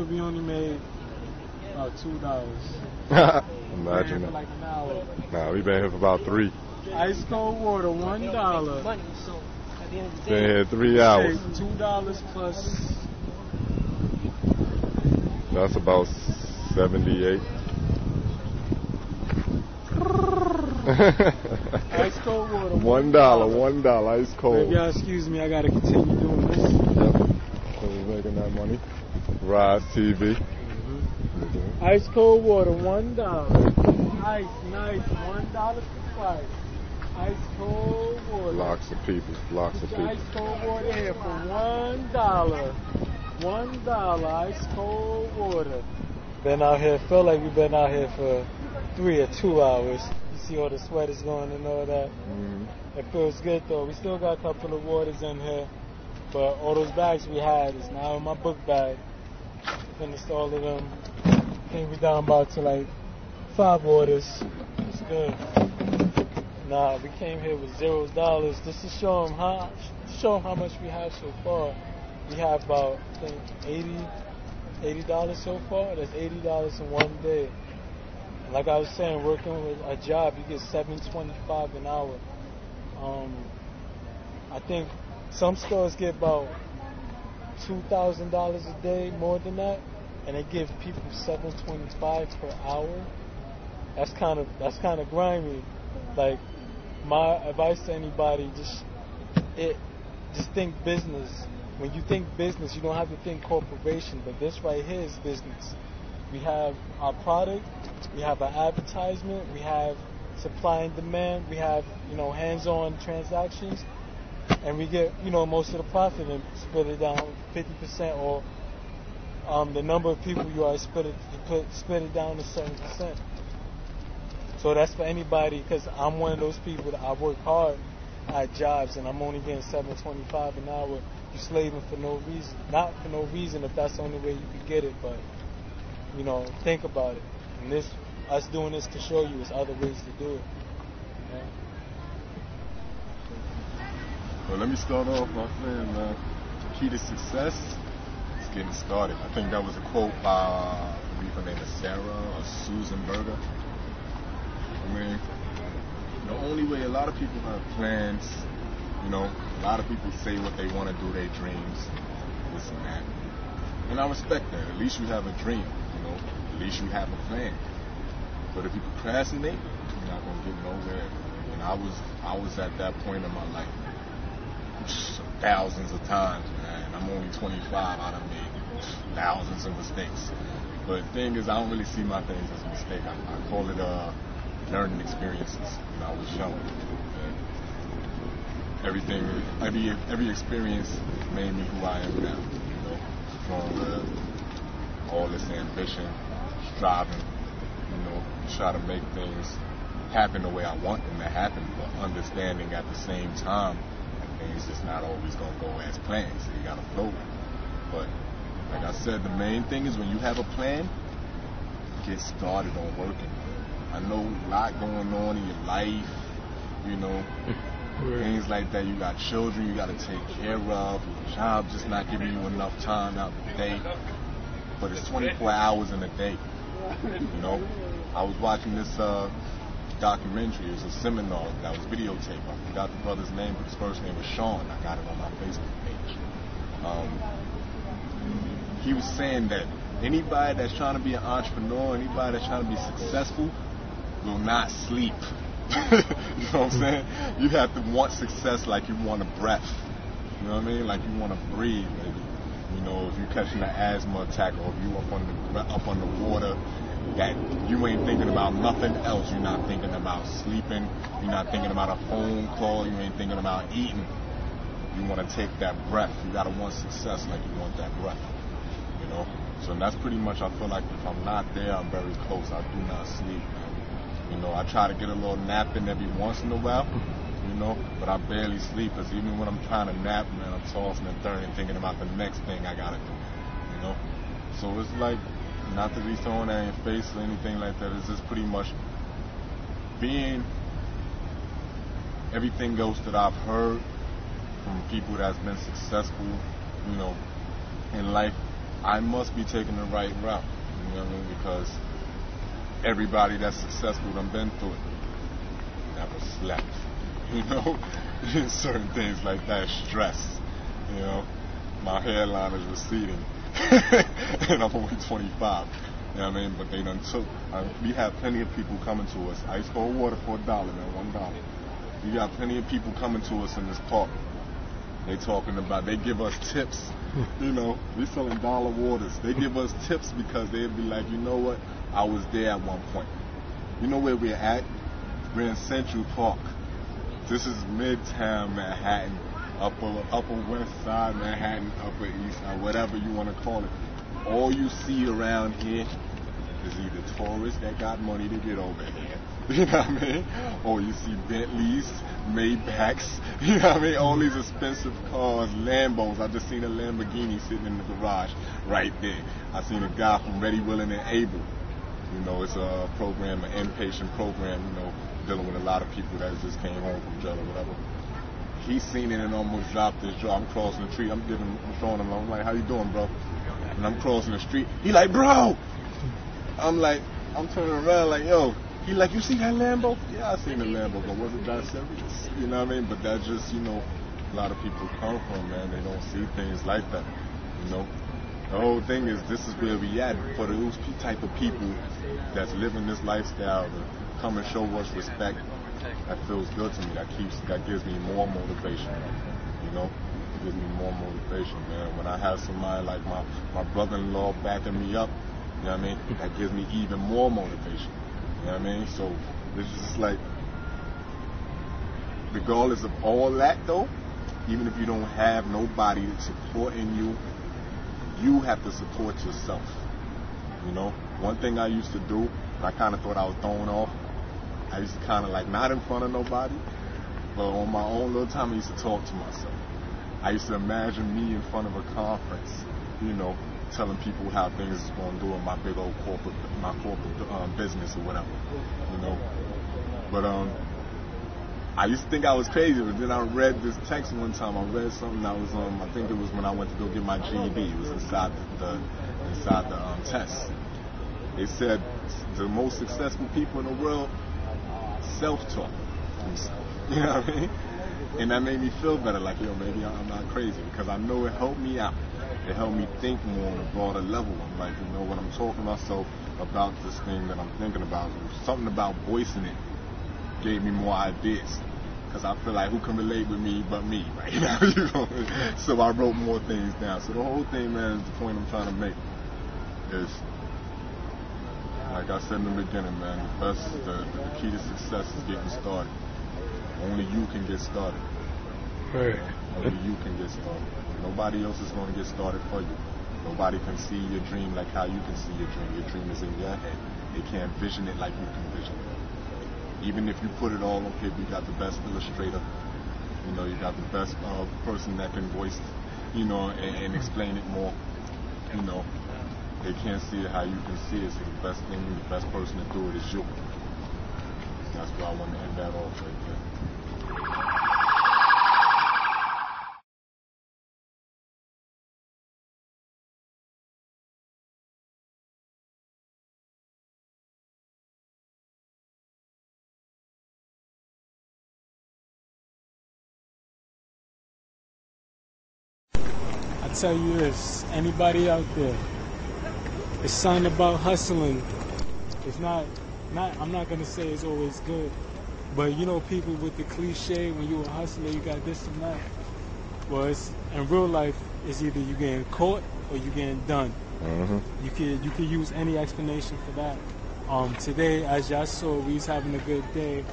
we only made about $2. Imagine that. For like an hour. Nah, we been here for about 3. Ice cold water, $1. Been here 3 hours. $2 plus. That's about 78. Ice cold water. $1 ice cold. If y'all excuse me, I gotta continue doing this. Yep. So we're making that money. RyzeTv. Ice cold water, $1. Ice, nice, $1 for price. Ice cold water. Lots of people. Ice cold water here for $1. $1 ice cold water. Been out here, feel like we've been out here for 3 or 2 hours. You see all the sweaters going and all that. It feels good though. We still got a couple of waters in here, but all those bags we had is now in my book bag. Finished all of them. Came we down about to like 5 waters. It's good. Nah, we came here with $0 just to show them how much we have so far. We have about, I think, $80 so far. That's $80 in one day. Like I was saying, working with a job, you get $7.25 an hour. I think some stores get about $2,000 a day, more than that, and they give people $7.25 per hour. That's kind of grimy. Like, my advice to anybody, just think business. When you think business, you don't have to think corporation, but this right here is business. We have our product, we have our advertisement, we have supply and demand, we have, hands-on transactions, and we get, most of the profit and split it down 50%, or the number of people you are split it down to 7%. So that's for anybody, because I'm one of those people that I work hard at jobs and I'm only getting $7.25 an hour. You're slaving for no reason. Not for no reason if that's the only way you could get it, but think about it. And us doing this to show you there's other ways to do it. Well, let me start off by saying, the key to success is getting started. I think that was a quote by, I believe her name is Sarah or Susan Berger. I mean, the only way, a lot of people have plans, a lot of people say what they want to do, their dreams, this and that. And I respect that. At least you have a dream, at least you have a plan. But if you procrastinate, you're not going to get nowhere. And I was at that point in my life thousands of times, man. I'm only 25, I done made thousands of mistakes. But the thing is, I don't really see my things as a mistake. I call it learning experiences. I was young. Every experience made me who I am now. Stronger, all this ambition, striving, try to make things happen the way I want them to happen, but understanding at the same time things just not always gonna go as planned. So you gotta flow with it. But like I said, the main thing is when you have a plan, get started on working. I know a lot going on in your life, things like that. You got children you got to take care of. Your job just not giving you enough time out the day. But it's 24 hours in a day. I was watching this documentary. It was a seminar that was videotaped. I forgot the brother's name, but his first name was Sean. I got it on my Facebook page. He was saying that anybody that's trying to be an entrepreneur, anybody that's trying to be successful, will not sleep. You know what I'm saying? You have to want success like you want a breath. You know what I mean? Like you want to breathe, maybe. If you're catching an asthma attack, or if you up on the water, that you ain't thinking about nothing else. You're not thinking about sleeping. You're not thinking about a phone call. You ain't thinking about eating. You want to take that breath. You got to want success like you want that breath. So that's pretty much, I feel like if I'm not there, I'm very close. I do not sleep, man. I try to get a little nap in every once in a while, but I barely sleep, because even when I'm trying to nap, man, I'm tossing and turning, thinking about the next thing I gotta do, So it's like, not to be throwing that in your face or anything like that, it's just pretty much being everything else that I've heard from people that's been successful, in life. I must be taking the right route. You know what I mean? Because everybody that's successful done been through it. Never slept. You know? Certain things like that, stress. You know? My hairline is receding. And I'm only 25. You know what I mean? But they done took. We have plenty of people coming to us. Ice cold water for $1, man, $1. We got plenty of people coming to us in this park. They talking about, they give us tips. You know, we selling dollar waters. They give us tips because they'd be like, you know what? I was there at one point. You know where we're at? We're in Central Park. This is Midtown Manhattan, upper west side Manhattan, upper east side, whatever you want to call it. All you see around here is either tourists that got money to get over here. You know what I mean? Or you see Bentleys, Maybachs, you know what I mean? All these expensive cars, Lambos. I just seen a Lamborghini sitting in the garage right there. I seen a guy from Ready, Willing, and Able. You know, it's a program, an inpatient program, you know, dealing with a lot of people that just came home from jail or whatever. He seen it and almost dropped his jaw. I'm crossing the street. I'm showing him. I'm like, how you doing, bro? And I'm crossing the street. He like, bro. I'm like, I'm turning around like, yo. He like, you see that Lambo? Yeah, I seen the Lambo, but wasn't that serious? You know what I mean? But that's just, you know, a lot of people come from, man. They don't see things like that, you know? The whole thing is, this is where we at. For those type of people that's living this lifestyle to come and show us respect, that feels good to me. That gives me more motivation, you know? It gives me more motivation, man. When I have somebody like my brother-in-law backing me up, you know what I mean? That gives me even more motivation. You know what I mean? So it's just like, regardless of all that though, even if you don't have nobody supporting you, you have to support yourself. You know? One thing I used to do, and I kind of thought I was throwing off, I used to kind of like, not in front of nobody, but on my own little time, I used to talk to myself. I used to imagine me in front of a conference, you know, telling people how things is going to do in my big old corporate business or whatever, you know. But I used to think I was crazy, but then I read this text one time. I read something that was I think it was when I went to go get my GED. It was inside the test. They said the most successful people in the world self-taught themselves. You know what I mean? And that made me feel better, like, yo, maybe I'm not crazy, because I know it helped me out. It helped me think more on a broader level. I'm like, you know, when I'm talking to myself about this thing that I'm thinking about, something about voicing it gave me more ideas. Because I feel like, who can relate with me but me, right now? You know? So I wrote more things down. So the whole thing, man, is the point I'm trying to make is, like I said in the beginning, man, the key to success is getting started. Only you can get started. Right. Only you can get started. Nobody else is going to get started for you. Nobody can see your dream like how you can see your dream. Your dream is in your head. They can't vision it like you can vision it. Even if you put it all on paper, you got the best illustrator. You know, you got the best person that can voice, you know, and explain it more. You know, they can't see it how you can see it. So the best thing, the best person to do it is you. That's why I want to end that off right there. I tell you this, anybody out there, it's something about hustling. It's not I'm not gonna say it's always good, but you know, people with the cliche, when you a hustler, you got this and that. Well, it's, in real life, it's either you getting caught or you getting done. You could use any explanation for that. Today, as y'all saw, we was having a good day.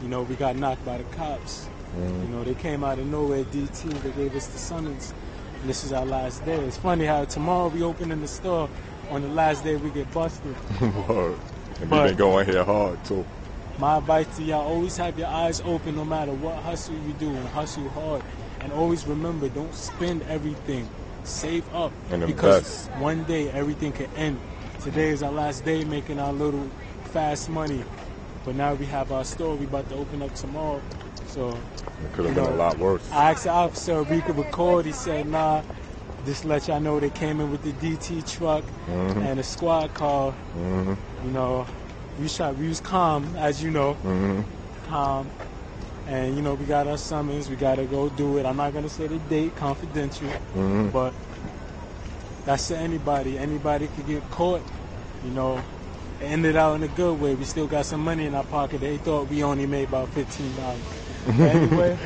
You know, we got knocked by the cops. You know, they came out of nowhere, DT, they gave us the summons. And this is our last day. It's funny how tomorrow we open in the store, on the last day we get busted. Word. And we've been going here hard too. My advice to y'all, always have your eyes open no matter what hustle you do, and hustle hard. And always remember, don't spend everything. Save up. And because one day everything can end. Today is our last day making our little fast money. But now we have our store, we about to open up tomorrow. So it could have been a lot worse. I asked the officer if we could record. He said, nah, just let y'all know they came in with the DT truck and a squad car. You know, we was calm, as you know, calm. And, you know, we got our summons. We got to go do it. I'm not going to say the date, confidential. But that's to anybody. Anybody could get caught. You know, it ended out in a good way. We still got some money in our pocket. They thought we only made about $15. But anyway,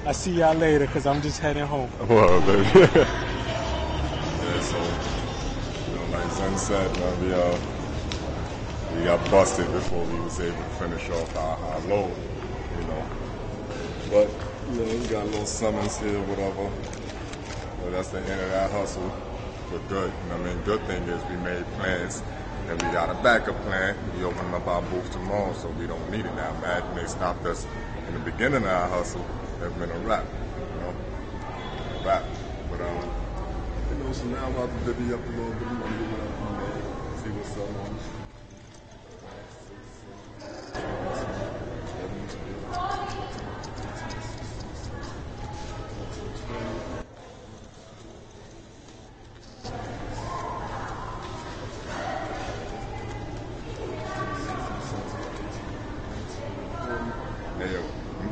I see y'all later because I'm just heading home. Well, baby. Yeah, so, you know, like Zen said, we got busted before we was able to finish off our load, you know. But, you know, we got a little summons here, whatever. But that's the end of that hustle for good. You know what I mean? Good thing is we made plans and we got a backup plan. We open up our booth tomorrow, so we don't need it now. Imagine they stopped us in the beginning of our hustle. That's been a wrap, you know? A wrap. But, you know, so now I'm about to divvy up a little bit of money, see what's up on this.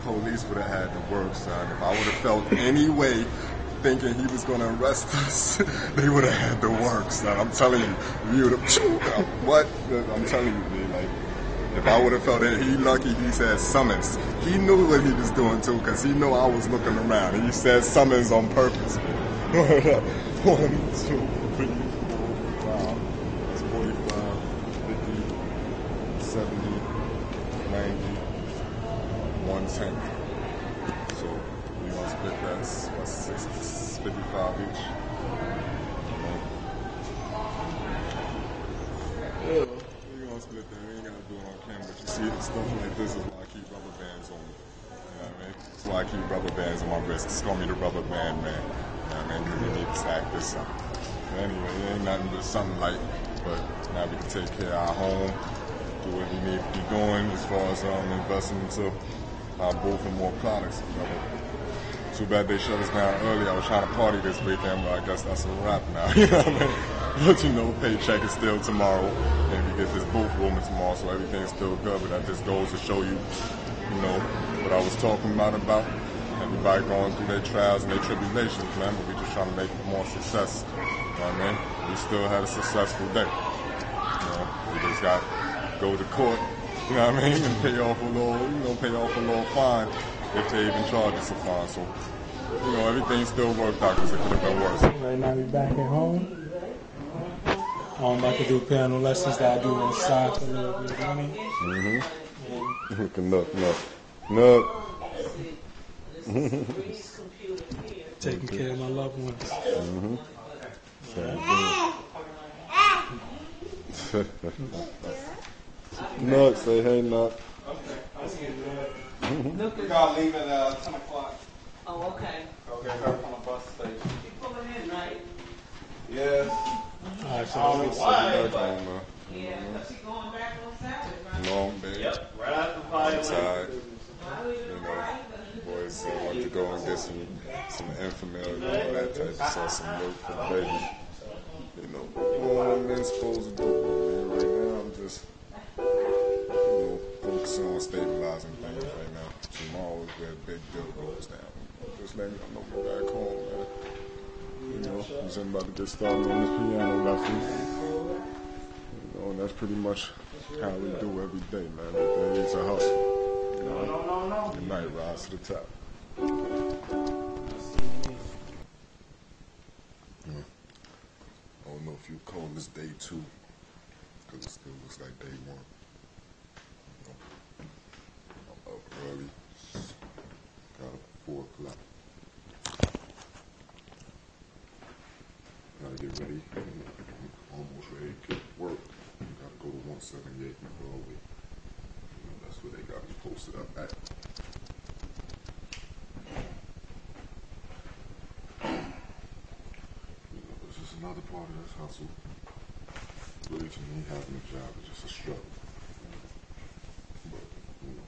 Police would have had to work, son. If I would have felt any way thinking he was going to arrest us, they would have had to work, son. I'm telling you, we would have. What? I'm telling you, man. Like, if I would have felt it, he lucky he said summons. He knew what he was doing too, because he knew I was looking around. He said summons on purpose. 1, 2, 3, 4, 5. That's 45, 50, 70, 90. 110. So we gonna split that. What's 55 each? Yeah, we gonna split that. We ain't gotta do it on camera, but you see, stuff like this is why I keep rubber bands on me. You know what I mean? That's why I keep rubber bands on my wrist. It's call me the rubber band man. You know what I mean? Because we need to stack this up. But anyway, it ain't nothing but something light. But now we can take care of our home, do what we need to be doing as far as investing into our booth and more products. Too bad they shut us down early. I was trying to party this weekend, but I guess that's a wrap now. You know what I mean? But you know, paycheck is still tomorrow, and we get this booth rooming tomorrow, so everything's still good. But that just goes to show you, you know, what I was talking about everybody going through their trials and their tribulations, man. But we just trying to make more success. You know what I mean? We still had a successful day. You know, we just got to go to court. You know what I mean? And pay off a little fine if they even charge us a fine. So, you know, everything still worked out because it could have been worse. Right now we back at home. I'm about to do piano lessons that I do on the side for a little bit of money. Taking care of my loved ones. Nut, say hey, Nut. We gotta leave at 10 o'clock. Oh, okay. Okay, her from the bus station. You pulling in, right? Yes. Alright, so I don't know why, but Yeah, because she's going back on Saturday, right? Long day. yep, right after the I'm fire. tired. You know, boys want to go and get some Enfamil and all that type of stuff, some milk for the baby. You know, what I'm supposed to do, man. Right now, I'm just, you know, focusing on stabilizing things right now. Tomorrow is where big deal goes down. Just letting y'all know we're back home, man. You know, I'm just about to get started on this piano lesson. You know, and that's pretty much how we do every day, man. Every day is a hustle. You know? Good night, rise to the top. I don't know if you call this day 2, because it still looks like day 1. You know, I'm up early, got up at 4 o'clock. Gotta get ready, almost ready to work. Gotta go to 178 Broadway. You know, that's where they got me posted up at. It's just another part of this hustle. Really, to me, having a job is just a struggle. But, you know,